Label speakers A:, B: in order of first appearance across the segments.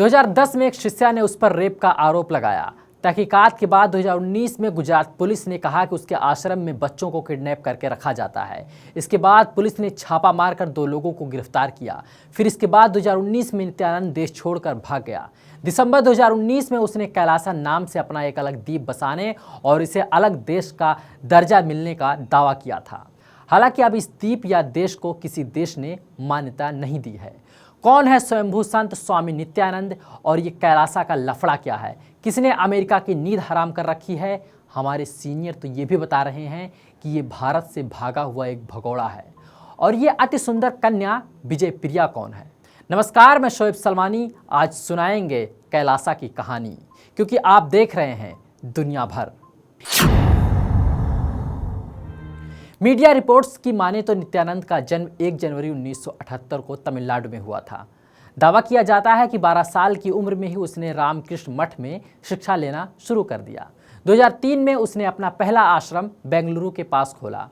A: 2010 में एक शिष्या ने उस पर रेप का आरोप लगाया। तहकीकात के बाद 2019 में गुजरात पुलिस ने कहा कि उसके आश्रम में बच्चों को किडनैप करके रखा जाता है। इसके बाद पुलिस ने छापा मारकर 2 लोगों को गिरफ्तार किया। फिर इसके बाद 2019 में नित्यानंद देश छोड़कर भाग गया। दिसंबर 2019 में उसने कैलासा नाम से अपना एक अलग द्वीप बसाने और इसे अलग देश का दर्जा मिलने का दावा किया था। हालांकि अब इस द्वीप या देश को किसी देश ने मान्यता नहीं दी है। कौन है स्वयंभू संत स्वामी नित्यानंद और ये कैलासा का लफड़ा क्या है? किसने अमेरिका की नींद हराम कर रखी है? हमारे सीनियर तो ये भी बता रहे हैं कि ये भारत से भागा हुआ एक भगोड़ा है। और ये अति सुंदर कन्या विजय प्रिया कौन है? नमस्कार, मैं शोएब सलमानी। आज सुनाएंगे कैलासा की कहानी, क्योंकि आप देख रहे हैं दुनिया भर। मीडिया रिपोर्ट्स की माने तो नित्यानंद का जन्म 1 जनवरी 1978 को तमिलनाडु में हुआ था। दावा किया जाता है कि 12 साल की उम्र में ही उसने रामकृष्ण मठ में शिक्षा लेना शुरू कर दिया। 2003 में उसने अपना पहला आश्रम बेंगलुरु के पास खोला।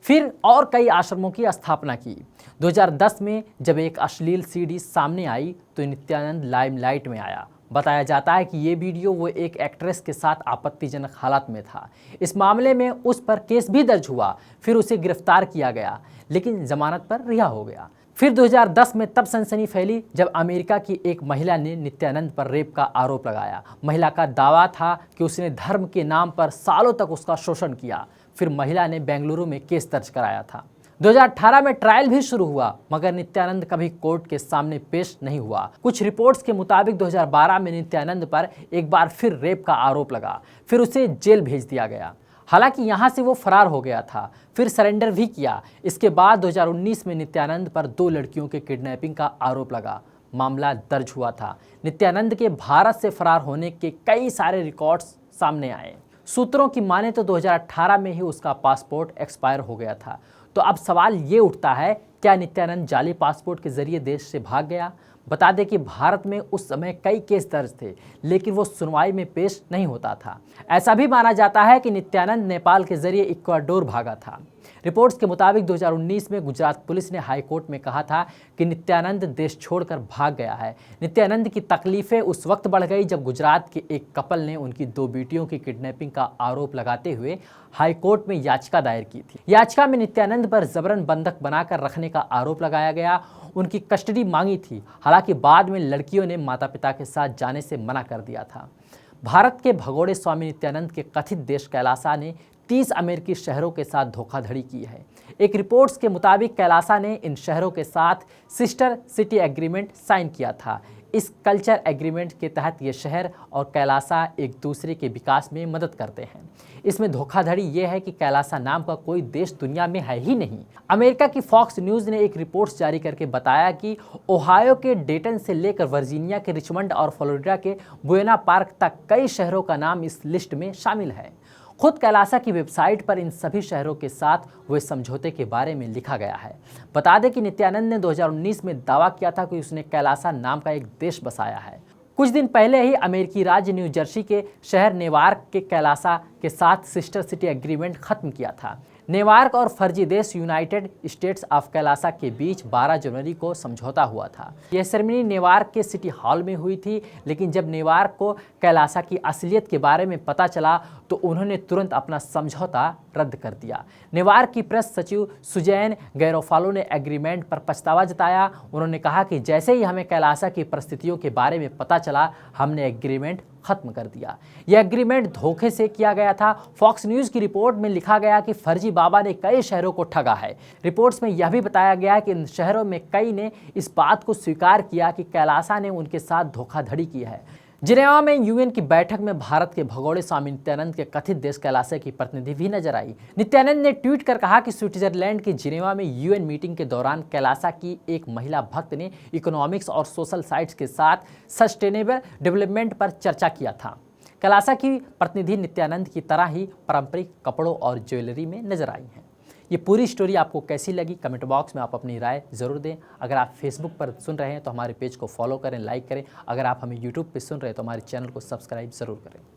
A: फिर और कई आश्रमों की स्थापना की। 2010 में जब एक अश्लील सीडी सामने आई तो नित्यानंद लाइमलाइट में आया। बताया जाता है कि ये वीडियो वो एक एक्ट्रेस के साथ आपत्तिजनक हालत में था। इस मामले में उस पर केस भी दर्ज हुआ। फिर उसे गिरफ्तार किया गया, लेकिन जमानत पर रिहा हो गया। फिर 2010 में तब सनसनी फैली जब अमेरिका की एक महिला ने नित्यानंद पर रेप का आरोप लगाया। महिला का दावा था कि उसने धर्म के नाम पर सालों तक उसका शोषण किया। फिर महिला ने बेंगलुरु में केस दर्ज कराया था। 2018 में ट्रायल भी शुरू हुआ, मगर नित्यानंद कभी कोर्ट के सामने पेश नहीं हुआ। कुछ रिपोर्ट्स के मुताबिक 2012 में नित्यानंद पर एक बार फिर रेप का आरोप लगा। फिर उसे जेल भेज दिया गया। हालांकि यहां से वो फरार हो गया था, फिर सरेंडर भी किया। इसके बाद 2019 में नित्यानंद पर 2 लड़कियों के किडनैपिंग का आरोप लगा। मामला दर्ज हुआ था। नित्यानंद के भारत से फरार होने के कई सारे रिकॉर्ड्स सामने आए। सूत्रों की माने तो 2018 में ही उसका पासपोर्ट एक्सपायर हो गया था। तो अब सवाल ये उठता है, क्या नित्यानंद जाली पासपोर्ट के जरिए देश से भाग गया? बता दें कि भारत में उस समय कई केस दर्ज थे, लेकिन वो सुनवाई में पेश नहीं होता था। ऐसा भी माना जाता है कि नित्यानंद नेपाल के जरिए इक्वाडोर भागा था। रिपोर्ट्स के मुताबिक 2019 में गुजरात पुलिस ने हाई कोर्ट में कहा था कि नित्यानंद देश छोड़कर भाग गया है। नित्यानंद की तकलीफें उस वक्त बढ़ गई जब गुजरात के एक कपल ने उनकी 2 बेटियों की किडनैपिंग का आरोप लगाते हुए हाई कोर्ट में याचिका दायर की थी। याचिका में नित्यानंद पर जबरन बंधक बनाकर रखने का आरोप लगाया गया। उनकी कस्टडी मांगी थी। हालांकि बाद में लड़कियों ने माता पिता के साथ जाने से मना कर दिया था। भारत के भगोड़े स्वामी नित्यानंद के कथित देश कैलासा ने 30 अमेरिकी शहरों के साथ धोखाधड़ी की है। एक रिपोर्ट्स के मुताबिक कैलासा ने इन शहरों के साथ सिस्टर सिटी एग्रीमेंट साइन किया था। इस कल्चर एग्रीमेंट के तहत ये शहर और कैलासा एक दूसरे के विकास में मदद करते हैं। इसमें धोखाधड़ी ये है कि कैलासा नाम का कोई देश दुनिया में है ही नहीं। अमेरिका की फॉक्स न्यूज़ ने एक रिपोर्ट जारी करके बताया कि ओहायो के डेटन से लेकर वर्जीनिया के रिचमंड और फ्लोरिडा के बुएना पार्क तक कई शहरों का नाम इस लिस्ट में शामिल है। खुद कैलासा की वेबसाइट पर इन सभी शहरों के साथ हुए समझौते के बारे में लिखा गया है। बता दें कि नित्यानंद ने 2019 में दावा किया था कि उसने कैलासा नाम का एक देश बसाया है। कुछ दिन पहले ही अमेरिकी राज्य न्यू जर्सी के शहर नेवार्क के कैलासा के साथ सिस्टर सिटी एग्रीमेंट खत्म किया था। नेवार्क और फर्जी देश यूनाइटेड स्टेट्स ऑफ कैलासा के बीच 12 जनवरी को समझौता हुआ था। यह सेरेमनी नेवार्क के सिटी हॉल में हुई थी, लेकिन जब नेवार्क को कैलासा की असलियत के बारे में पता चला तो उन्होंने तुरंत अपना समझौता रद्द कर दिया। नेवार्क की प्रेस सचिव सुजैन गैरोफालो ने एग्रीमेंट पर पछतावा जताया। उन्होंने कहा कि जैसे ही हमें कैलासा की परिस्थितियों के बारे में पता चला, हमने एग्रीमेंट खत्म कर दिया। यह एग्रीमेंट धोखे से किया गया था। फॉक्स न्यूज़ की रिपोर्ट में लिखा गया कि फर्जी बाबा ने कई शहरों को ठगा है। रिपोर्ट्स में यह भी बताया गया कि इन शहरों में कई ने इस बात को स्वीकार किया कि कैलासा ने उनके साथ धोखाधड़ी की है। जिनेवा में यूएन की बैठक में भारत के भगोड़े स्वामी नित्यानंद के कथित देश कैलासा की प्रतिनिधि भी नजर आई। नित्यानंद ने ट्वीट कर कहा कि स्विट्जरलैंड के जिनेवा में यूएन मीटिंग के दौरान कैलासा की एक महिला भक्त ने इकोनॉमिक्स और सोशल साइट्स के साथ सस्टेनेबल डेवलपमेंट पर चर्चा किया था। कैलासा की प्रतिनिधि नित्यानंद की तरह ही पारंपरिक कपड़ों और ज्वेलरी में नजर आई हैं। ये पूरी स्टोरी आपको कैसी लगी? कमेंट बॉक्स में आप अपनी राय ज़रूर दें। अगर आप फेसबुक पर सुन रहे हैं तो हमारे पेज को फॉलो करें, लाइक करें। अगर आप हमें यूट्यूब पे सुन रहे हैं तो हमारे चैनल को सब्सक्राइब ज़रूर करें।